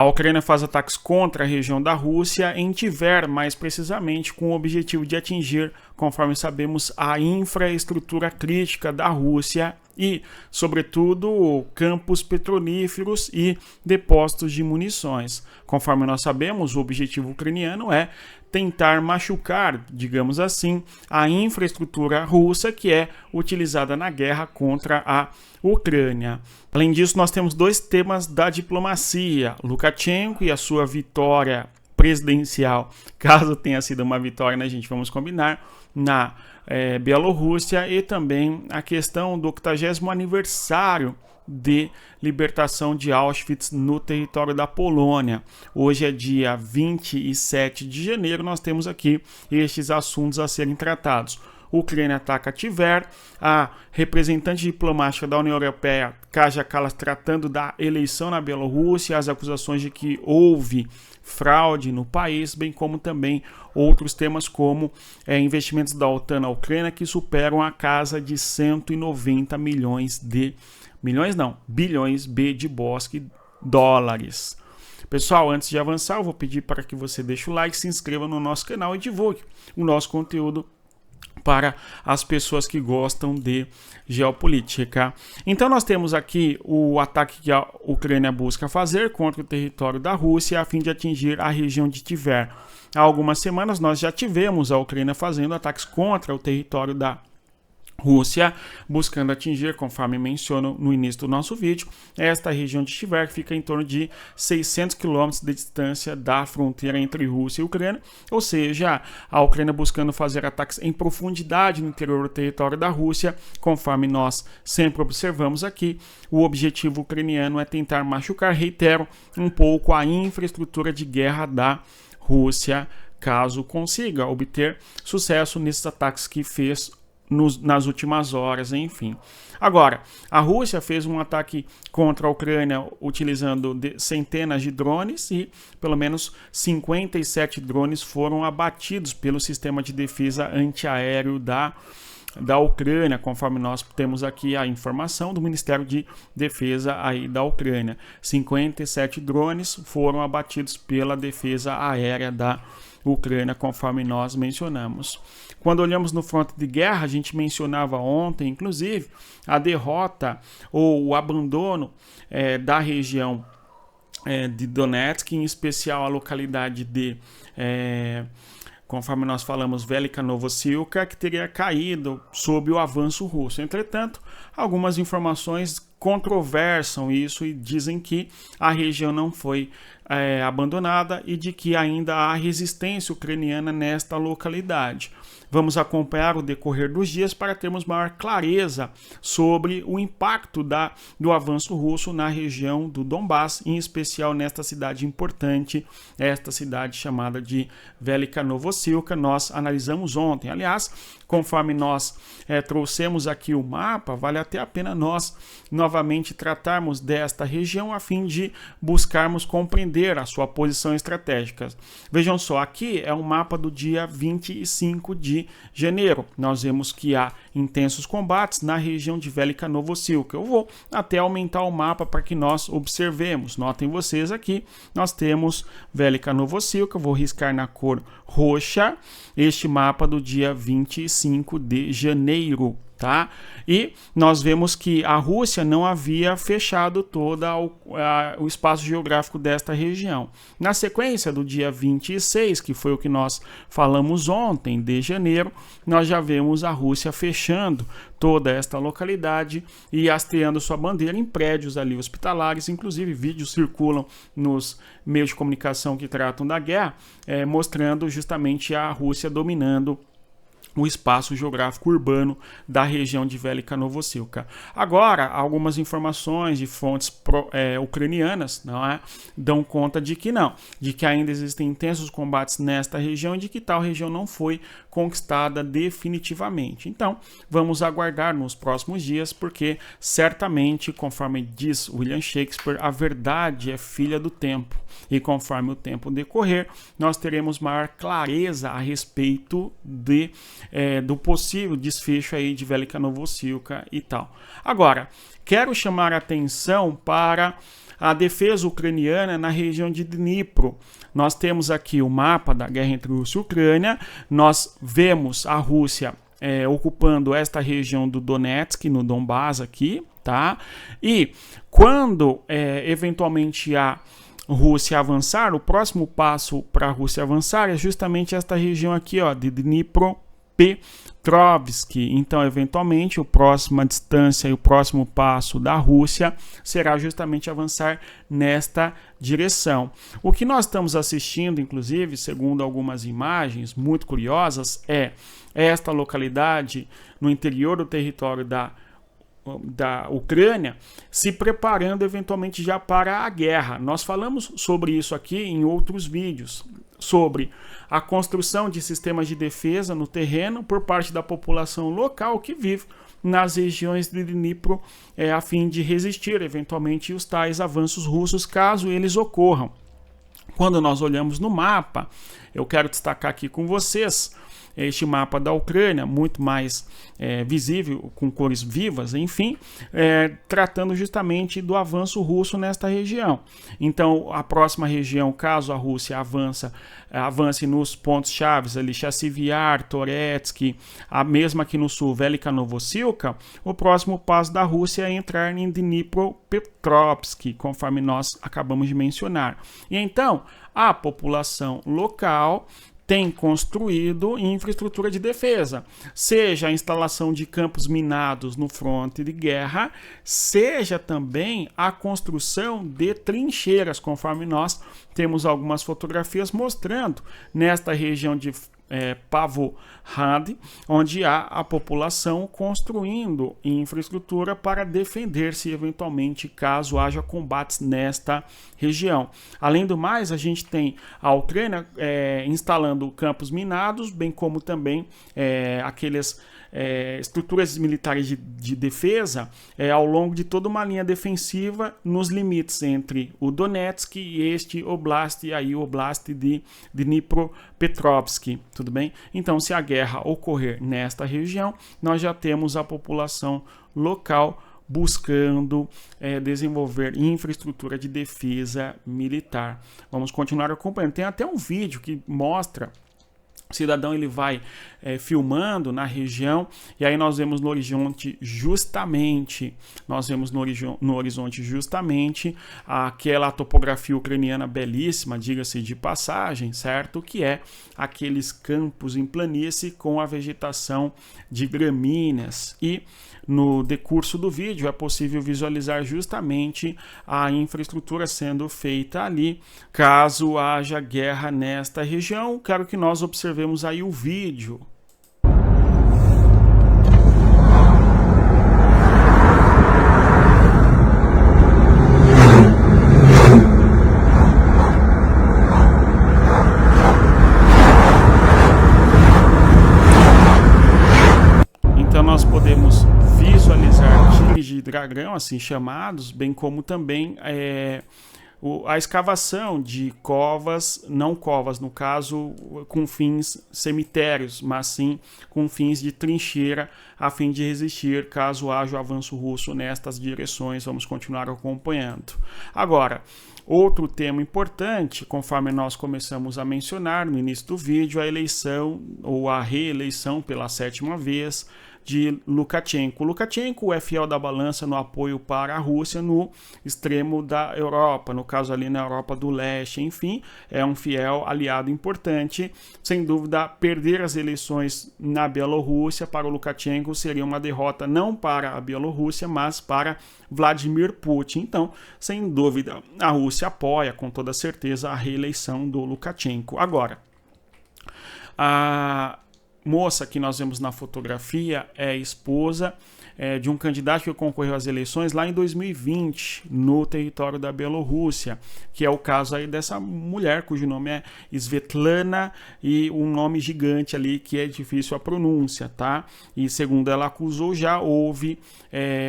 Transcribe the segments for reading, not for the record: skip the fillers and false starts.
A Ucrânia faz ataques contra a região da Rússia em Tver, mais precisamente com o objetivo de atingir, conforme sabemos, a infraestrutura crítica da Rússia e, sobretudo, campos petrolíferos e depósitos de munições. Conforme nós sabemos, o objetivo ucraniano é tentar machucar, digamos assim, a infraestrutura russa que é utilizada na guerra contra a Ucrânia. Além disso, nós temos dois temas da diplomacia: Lukashenko e a sua vitória presidencial, caso tenha sido uma vitória, né, gente? Vamos combinar, na Bielorrússia, e também a questão do 80º aniversário de libertação de Auschwitz no território da Polônia. Hoje é dia 27 de janeiro, nós temos aqui estes assuntos a serem tratados. Ucrânia ataca Tver, a representante diplomática da União Europeia, Kaja Kallas, tratando da eleição na Bielorrússia, as acusações de que houve fraude no país, bem como também outros temas como investimentos da OTAN na Ucrânia que superam a casa de 190 bilhões de Bosque dólares. Pessoal, antes de avançar, eu vou pedir para que você deixe o like, se inscreva no nosso canal e divulgue o nosso conteúdo para as pessoas que gostam de geopolítica. Então nós temos aqui o ataque que a Ucrânia busca fazer contra o território da Rússia a fim de atingir a região de Tver. Há algumas semanas nós já tivemos a Ucrânia fazendo ataques contra o território da Rússia, buscando atingir, conforme menciono no início do nosso vídeo, esta região de Tver, que fica em torno de 600 quilômetros de distância da fronteira entre Rússia e Ucrânia, ou seja, a Ucrânia buscando fazer ataques em profundidade no interior do território da Rússia, conforme nós sempre observamos aqui. O objetivo ucraniano é tentar machucar, reitero, um pouco a infraestrutura de guerra da Rússia, caso consiga obter sucesso nesses ataques que fez nas últimas horas, enfim. Agora, a Rússia fez um ataque contra a Ucrânia utilizando centenas de drones e pelo menos 57 drones foram abatidos pelo sistema de defesa antiaéreo da Ucrânia, conforme nós temos aqui a informação do Ministério de Defesa aí da Ucrânia. 57 drones foram abatidos pela defesa aérea da Ucrânia, conforme nós mencionamos. Quando olhamos no fronte de guerra, a gente mencionava ontem, inclusive, a derrota ou o abandono da região de Donetsk, em especial a localidade de conforme nós falamos, Velika Novosilka, que teria caído sob o avanço russo. Entretanto, algumas informações controversam isso e dizem que a região não foi abandonada e de que ainda há resistência ucraniana nesta localidade. Vamos acompanhar o decorrer dos dias para termos maior clareza sobre o impacto do avanço russo na região do Donbass, em especial nesta cidade importante, esta cidade chamada de Velika Novosilka. Nós analisamos ontem. Aliás, conforme nós trouxemos aqui o mapa, vale até a pena nós novamente tratarmos desta região a fim de buscarmos compreender a sua posição estratégica. Vejam só, aqui é um mapa do dia 25 de janeiro. Nós vemos que há intensos combates na região de Velika Novosilka. Eu vou até aumentar o mapa para que nós observemos. Notem vocês aqui, nós temos Velika Novosilka, vou riscar na cor roxa, este mapa do dia 25 de janeiro. Tá? E nós vemos que a Rússia não havia fechado todo o espaço geográfico desta região. Na sequência do dia 26, que foi o que nós falamos ontem, de janeiro, nós já vemos a Rússia fechando toda esta localidade e hasteando sua bandeira em prédios ali hospitalares. Inclusive vídeos circulam nos meios de comunicação que tratam da guerra, mostrando justamente a Rússia dominando o espaço geográfico urbano da região de Velika Novosilka. Agora, algumas informações de fontes ucranianas dão conta de que não, de que ainda existem intensos combates nesta região e de que tal região não foi conquistada definitivamente. Então, vamos aguardar nos próximos dias, porque certamente, conforme diz William Shakespeare, a verdade é filha do tempo. E conforme o tempo decorrer, nós teremos maior clareza a respeito do possível desfecho aí de Velika Novosilka e tal. Agora, quero chamar a atenção para a defesa ucraniana na região de Dnipro. Nós temos aqui o mapa da guerra entre Rússia e Ucrânia, nós vemos a Rússia ocupando esta região do Donetsk, no Donbás aqui, tá? E quando eventualmente a Rússia avançar, o próximo passo para a Rússia avançar é justamente esta região aqui, ó, de Dnipropetrovsk. Então, eventualmente, a próxima distância e o próximo passo da Rússia será justamente avançar nesta direção. O que nós estamos assistindo, inclusive, segundo algumas imagens muito curiosas, é esta localidade no interior do território da Ucrânia se preparando eventualmente já para a guerra. Nós falamos sobre isso aqui em outros vídeos, sobre a construção de sistemas de defesa no terreno por parte da população local que vive nas regiões de Dnipro, a fim de resistir eventualmente os tais avanços russos, caso eles ocorram. Quando nós olhamos no mapa, eu quero destacar aqui com vocês este mapa da Ucrânia, muito mais visível, com cores vivas, enfim, tratando justamente do avanço russo nesta região. Então, a próxima região, caso a Rússia avance nos pontos-chave, ali, Chassivyar, Toretsk, a mesma aqui no sul, Velika Novosilka, o próximo passo da Rússia é entrar em Dnipropetrovsk, conforme nós acabamos de mencionar. E então, a população local tem construído infraestrutura de defesa, seja a instalação de campos minados no fronte de guerra, seja também a construção de trincheiras, conforme nós temos algumas fotografias mostrando nesta região de Pavlohrad, onde há a população construindo infraestrutura para defender-se eventualmente caso haja combates nesta região. Além do mais, a gente tem a Ucrânia instalando campos minados, bem como também aqueles estruturas militares de defesa ao longo de toda uma linha defensiva nos limites entre o Donetsk e este Oblast, e aí o Oblast de Dnipropetrovsk, tudo bem? Então, se a guerra ocorrer nesta região, nós já temos a população local buscando desenvolver infraestrutura de defesa militar. Vamos continuar acompanhando. Tem até um vídeo que mostra o cidadão, ele vai filmando na região, e aí nós vemos no horizonte justamente, aquela topografia ucraniana belíssima, diga-se de passagem, certo? Que é aqueles campos em planície com a vegetação de gramíneas, e no decurso do vídeo é possível visualizar justamente a infraestrutura sendo feita ali, caso haja guerra nesta região. Quero que nós observemos aí o vídeo. Então nós podemos visualizar tiles de dragão, assim chamados, bem como também a escavação de covas, não covas no caso com fins cemitérios, mas sim com fins de trincheira, a fim de resistir caso haja o avanço russo nestas direções. Vamos continuar acompanhando. Agora, outro tema importante, conforme nós começamos a mencionar no início do vídeo, a eleição ou a reeleição pela 7ª vez de Lukashenko. Lukashenko é fiel da balança no apoio para a Rússia no extremo da Europa, no caso ali na Europa do Leste, enfim, é um fiel aliado importante. Sem dúvida, perder as eleições na Bielorrússia para o Lukashenko seria uma derrota não para a Bielorrússia, mas para Vladimir Putin. Então, sem dúvida, a Rússia apoia com toda certeza a reeleição do Lukashenko. Agora, a moça que nós vemos na fotografia é esposa de um candidato que concorreu às eleições lá em 2020 no território da Bielorrússia, que é o caso aí dessa mulher cujo nome é Svetlana, e um nome gigante ali que é difícil a pronúncia, tá? E segundo ela acusou, já houve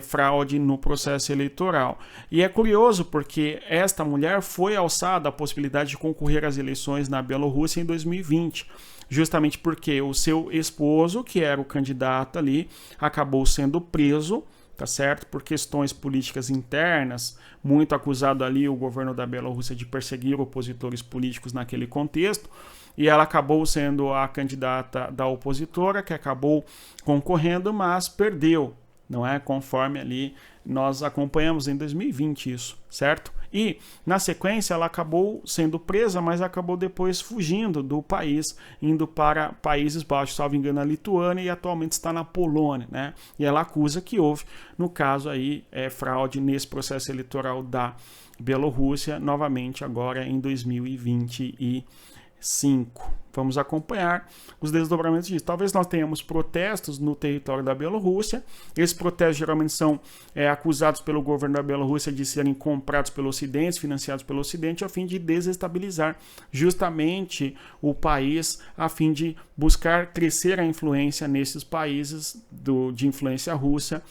fraude no processo eleitoral. E é curioso porque esta mulher foi alçada a possibilidade de concorrer às eleições na Bielorrússia em 2020. Justamente porque o seu esposo, que era o candidato ali, acabou sendo preso, tá certo? Por questões políticas internas, muito acusado ali o governo da Bielorrússia de perseguir opositores políticos naquele contexto, e ela acabou sendo a candidata da opositora, que acabou concorrendo, mas perdeu, não é? Conforme ali nós acompanhamos em 2020 isso, certo? E, na sequência, ela acabou sendo presa, mas acabou depois fugindo do país, indo para Países Baixos, salvo engano, a Lituânia, e atualmente está na Polônia, né? E ela acusa que houve, no caso aí, fraude nesse processo eleitoral da Bielorrússia, novamente agora em 2025. Vamos acompanhar os desdobramentos disso. Talvez nós tenhamos protestos no território da Bielorrússia. Esses protestos geralmente são acusados pelo governo da Bielorrússia de serem comprados pelo Ocidente, financiados pelo Ocidente, a fim de desestabilizar justamente o país, a fim de buscar crescer a influência nesses países de influência russa,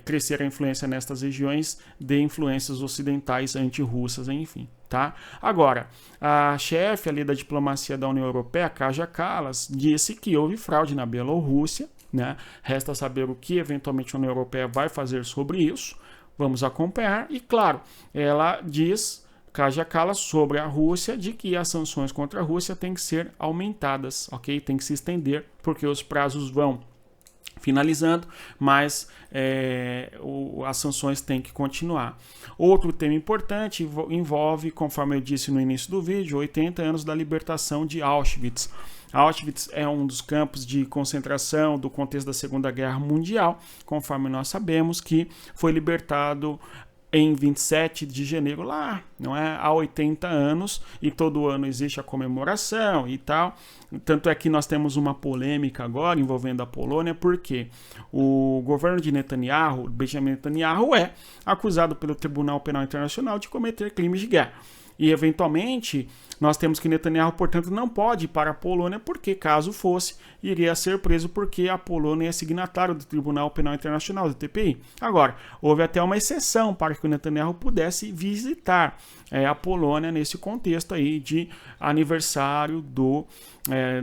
crescer a influência nestas regiões de influências ocidentais anti-russas, enfim. Tá? Agora, a chefe ali da diplomacia da União Europeia, Kaja Kallas, disse que houve fraude na Bielorrússia, né? Resta saber o que eventualmente a União Europeia vai fazer sobre isso. Vamos acompanhar. E claro, ela diz, Kaja Kallas, sobre a Rússia, de que as sanções contra a Rússia têm que ser aumentadas, ok? Tem que se estender, porque os prazos vão finalizando, mas as sanções têm que continuar. Outro tema importante envolve, conforme eu disse no início do vídeo, 80 anos da libertação de Auschwitz. Auschwitz é um dos campos de concentração do contexto da Segunda Guerra Mundial, conforme nós sabemos, que foi libertado em 27 de janeiro lá, não é? Há 80 anos, e todo ano existe a comemoração e tal. Tanto é que nós temos uma polêmica agora envolvendo a Polônia, porque o governo de Netanyahu, Benjamin Netanyahu, é acusado pelo Tribunal Penal Internacional de cometer crimes de guerra. E, eventualmente, nós temos que Netanyahu, portanto, não pode ir para a Polônia, porque, caso fosse, iria ser preso, porque a Polônia é signatário do Tribunal Penal Internacional, do TPI. Agora, houve até uma exceção para que o Netanyahu pudesse visitar a Polônia nesse contexto aí de aniversário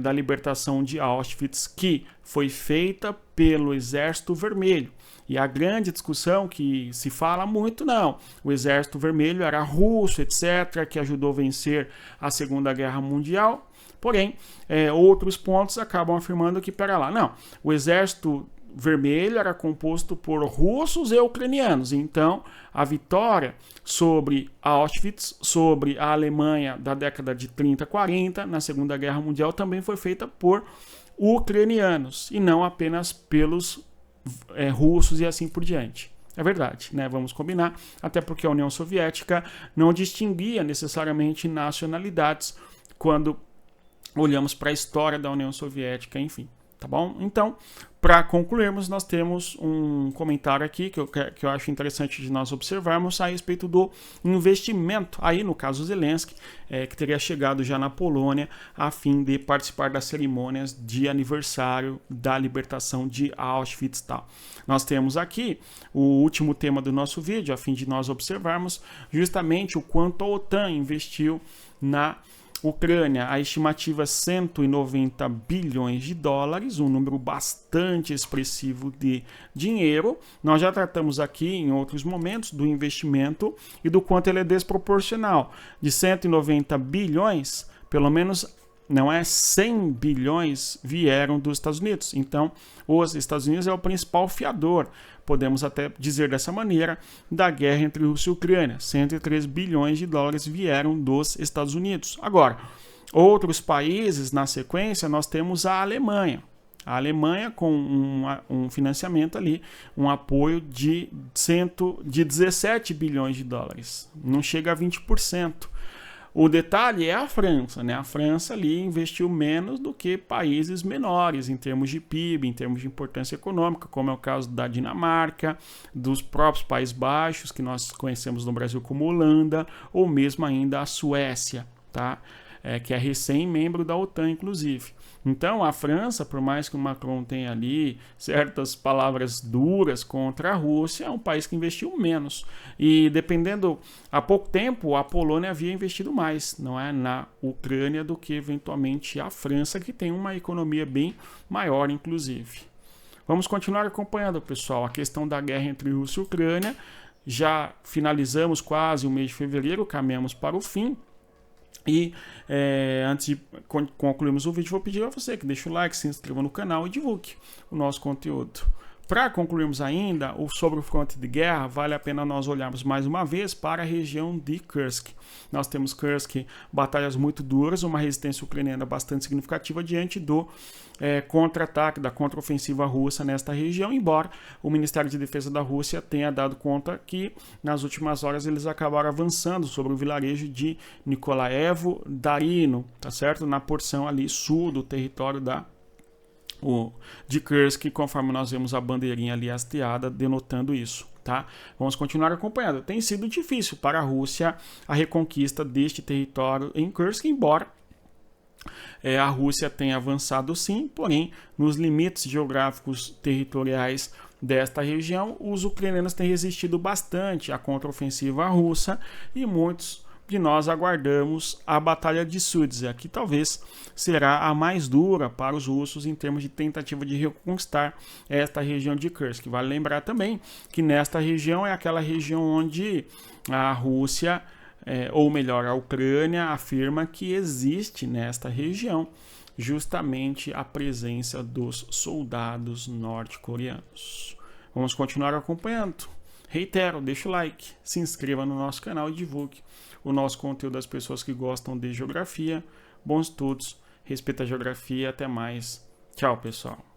da libertação de Auschwitz, que foi feita pelo Exército Vermelho. E a grande discussão que se fala muito, não, o Exército Vermelho era russo, etc., que ajudou a vencer a Segunda Guerra Mundial. Porém, outros pontos acabam afirmando que, pera lá, não, o Exército Vermelho era composto por russos e ucranianos. Então, a vitória sobre Auschwitz, sobre a Alemanha da década de 30, 40, na Segunda Guerra Mundial, também foi feita por ucranianos, e não apenas pelos russos e assim por diante. É verdade, né? Vamos combinar, até porque a União Soviética não distinguia necessariamente nacionalidades quando olhamos para a história da União Soviética, enfim, tá bom? Então, para concluirmos, nós temos um comentário aqui que eu acho interessante de nós observarmos a respeito do investimento, aí no caso Zelensky, que teria chegado já na Polônia a fim de participar das cerimônias de aniversário da libertação de Auschwitz e tal. Nós temos aqui o último tema do nosso vídeo, a fim de nós observarmos justamente o quanto a OTAN investiu na Ucrânia. A estimativa é 190 bilhões de dólares, um número bastante expressivo de dinheiro. Nós já tratamos aqui em outros momentos do investimento e do quanto ele é desproporcional. De 190 bilhões, pelo menos não é 100 bilhões vieram dos Estados Unidos. Então, os Estados Unidos é o principal fiador, podemos até dizer dessa maneira, da guerra entre Rússia e Ucrânia. 103 bilhões de dólares vieram dos Estados Unidos. Agora, outros países, na sequência, nós temos a Alemanha. A Alemanha com um financiamento ali, um apoio de 17 bilhões de dólares. Não chega a 20%. O detalhe é a França, né? A França ali investiu menos do que países menores em termos de PIB, em termos de importância econômica, como é o caso da Dinamarca, dos próprios Países Baixos, que nós conhecemos no Brasil como Holanda, ou mesmo ainda a Suécia, tá? Que é recém-membro da OTAN, inclusive. Então, a França, por mais que o Macron tenha ali certas palavras duras contra a Rússia, é um país que investiu menos. E dependendo, há pouco tempo, a Polônia havia investido mais, não é, na Ucrânia do que eventualmente a França, que tem uma economia bem maior, inclusive. Vamos continuar acompanhando, pessoal, a questão da guerra entre Rússia e Ucrânia. Já finalizamos quase o mês de fevereiro, caminhamos para o fim. E antes de concluirmos o vídeo, vou pedir a você que deixe o like, se inscreva no canal e divulgue o nosso conteúdo. Para concluirmos ainda sobre o fronte de guerra, vale a pena nós olharmos mais uma vez para a região de Kursk. Nós temos Kursk, batalhas muito duras, uma resistência ucraniana bastante significativa diante do contra-ataque, da contraofensiva russa nesta região, embora o Ministério de Defesa da Rússia tenha dado conta que nas últimas horas eles acabaram avançando sobre o vilarejo de Nikolaevo-Darino, tá certo? Na porção ali sul do território de Kursk, conforme nós vemos a bandeirinha ali hasteada denotando isso, tá? Vamos continuar acompanhando. Tem sido difícil para a Rússia a reconquista deste território em Kursk, embora a Rússia tenha avançado sim, porém, nos limites geográficos territoriais desta região, os ucranianos têm resistido bastante à contraofensiva russa e muitos de nós aguardamos a Batalha de Sudza, que talvez será a mais dura para os russos em termos de tentativa de reconquistar esta região de Kursk. Vale lembrar também que nesta região é aquela região onde a Rússia, ou melhor, a Ucrânia, afirma que existe nesta região justamente a presença dos soldados norte-coreanos. Vamos continuar acompanhando. Reitero, deixa o like, se inscreva no nosso canal e divulgue o nosso conteúdo às pessoas que gostam de geografia. Bons estudos, respeita a geografia, até mais. Tchau, pessoal.